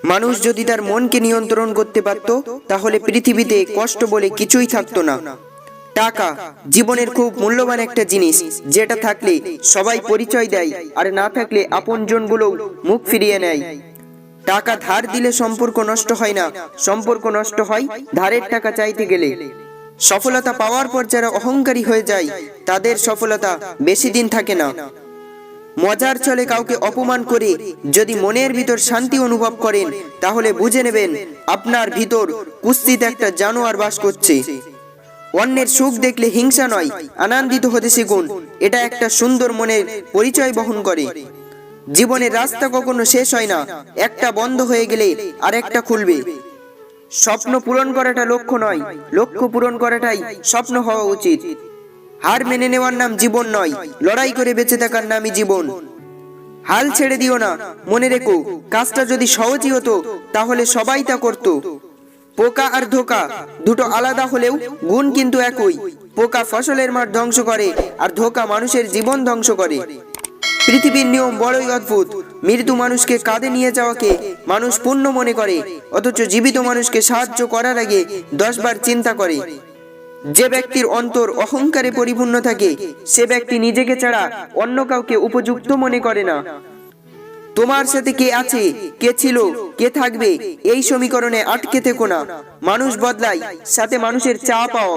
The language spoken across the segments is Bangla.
মানুষ যদি তার মনকে নিয়ন্ত্রণ করতে পারত তাহলে পৃথিবীতে কষ্ট বলে কিছুই থাকতো না। টাকা জীবনের খুব মূল্যবান একটা জিনিস, যেটা থাকলে সবাই পরিচয় দেয়, আর না থাকলে আপনজনগুলোও মুখ ফিরিয়ে নেয়। টাকা ধার দিলে সম্পর্ক নষ্ট হয় না, সম্পর্ক নষ্ট হয় ধারের টাকা চাইতে গেলে। সফলতা পাওয়ার পর যারা অহংকারী হয়ে যায় তাদের সফলতা বেশি দিন থাকে না। মজার ছলে কাউকে অপমান করে যদি মনের ভিতর শান্তি অনুভব করেন তাহলে বুঝে নেবেন আপনার ভিতর কুৎসিত একটা জানোয়ার বাস করছে। অন্যের সুখ দেখলে হিংসা নয়, আনন্দিত হতে শিখুন। এটা একটা সুন্দর মনের পরিচয় বহন করে। জীবনের রাস্তা কখনো শেষ হয় না, একটা বন্ধ হয়ে গেলে আরেকটা খুলবে। স্বপ্ন পূরণ করাটা লক্ষ্য নয়, লক্ষ্য পূরণ করাটাই স্বপ্ন হওয়া উচিত। হার মেনে নেওয়ার নাম জীবন নয়, লড়াই করে বেঁচে থাকার নামই জীবন। হাল ছেড়ে দিও না, মনে রেখো কাজটা যদি সহজই হতো তাহলে সবাই তা করত। পোকা আর ধোকা দুটো আলাদা হলেও গুণ কিন্তু একই। পোকা ফসলের মাঠ ধ্বংস করে আর ধোকা মানুষের জীবন ধ্বংস করে। পৃথিবীর নিয়ম বড়ই অদ্ভুত। মৃত্যু মানুষকে কাঁধে নিয়ে যাওয়াকে মানুষ পুণ্য মনে করে, অথচ জীবিত মানুষকে সাহায্য করার আগে 10 বার চিন্তা করে। যে ব্যক্তির অন্তর অহংকারে পরিপূর্ণ থাকে সে ব্যক্তি নিজেকে ছাড়া অন্য কাউকে উপযুক্ত মনে করে না। তোমার সাথে কে আছে, কে ছিল, কে থাকবে, এই সমীকরণে আটকে থেকো না। মানুষ বদলায়, সাথে মানুষের চা পাও।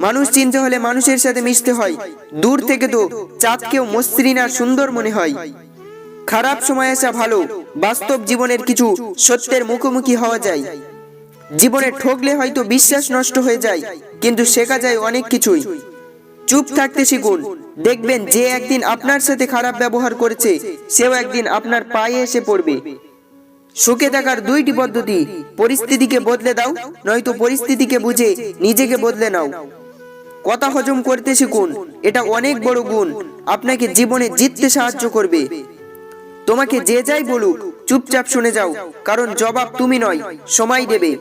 মানুষ চিনতে হলে মানুষের সাথে মিশতে হয়। দূর থেকে তো চাঁদকেও মসৃণ আর সুন্দর মনে হয়। খারাপ সময় আসা ভালো, বাস্তব জীবনের কিছু সত্যের মুখোমুখি হওয়া যায়। জীবনে ঠকলে হয়তো বিশ্বাস নষ্ট হয়ে যায়, কিন্তু শেখা যায় অনেক কিছুই। চুপ থাকতে শিখুন, দেখবেন যে একদিন আপনার সাথে খারাপ ব্যবহার করেছে সেও একদিন আপনার পায়ে এসে পড়বে। সুখে থাকার 2টি পদ্ধতি, পরিস্থিতিকে বদলে দাও, নয়তো পরিস্থিতিকে বুঝে নিজেকে বদলে নাও। কথা হজম করতে শিখুন, এটা অনেক বড় গুণ, আপনাকে জীবনে জিততে সাহায্য করবে। তোমাকে যে যাই বলুক চুপচাপ শুনে যাও, কারণ জবাব তুমি নয়, সময় দেবে।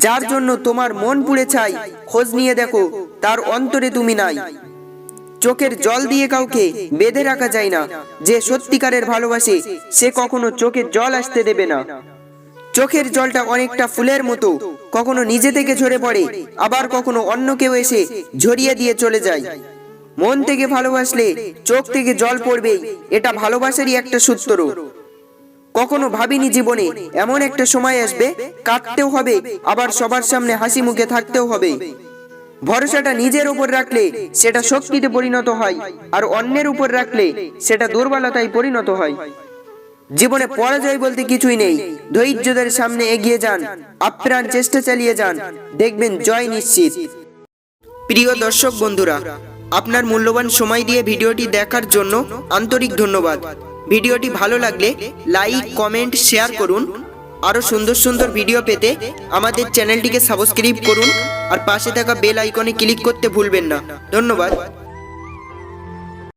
যার জন্য তোমার মন পুড়ে চাই খোঁজ নিয়ে দেখো তার অন্তরে তুমি নাই। চোখের জল দিয়ে কাউকে বেঁধে রাখা যায় না। যে সত্যিকারের ভালোবাসে সে কখনো চোখের জল আসতে দেবে না। চোখের জলটা অনেকটা ফুলের মতো, কখনো নিজে থেকে ঝরে পড়ে, আবার কখনো অন্য কেউ এসে ঝরিয়ে দিয়ে চলে যায়। মন থেকে ভালোবাসলে চোখ থেকে জল পড়বেই, এটা ভালোবাসারই একটা সূত্র। কখনো ভাবিনি জীবনে এমন একটা সময় আসবে কাঁদতেও হবে, আবার সবার সামনে হাসি মুখে থাকতেও হবে। ভরসাটা নিজের উপর রাখলে সেটা শক্তিতে পরিণত হয়, আর অন্যের উপর রাখলে সেটা দুর্বলতায় পরিণত হয়। জীবনে পরাজয় বলতে কিছুই নেই, ধৈর্যদের সামনে এগিয়ে যান, আপ্রাণ চেষ্টা চালিয়ে যান, দেখবেন জয় নিশ্চিত। প্রিয় দর্শক বন্ধুরা, আপনার মূল্যবান সময় দিয়ে ভিডিওটি দেখার জন্য আন্তরিক ধন্যবাদ। ভিডিওটি ভালো লাগলে লাইক, কমেন্ট, শেয়ার করুন। আরও সুন্দর সুন্দর ভিডিও পেতে আমাদের চ্যানেলটিকে সাবস্ক্রাইব করুন আর পাশে থাকা বেল আইকনে ক্লিক করতে ভুলবেন না। ধন্যবাদ।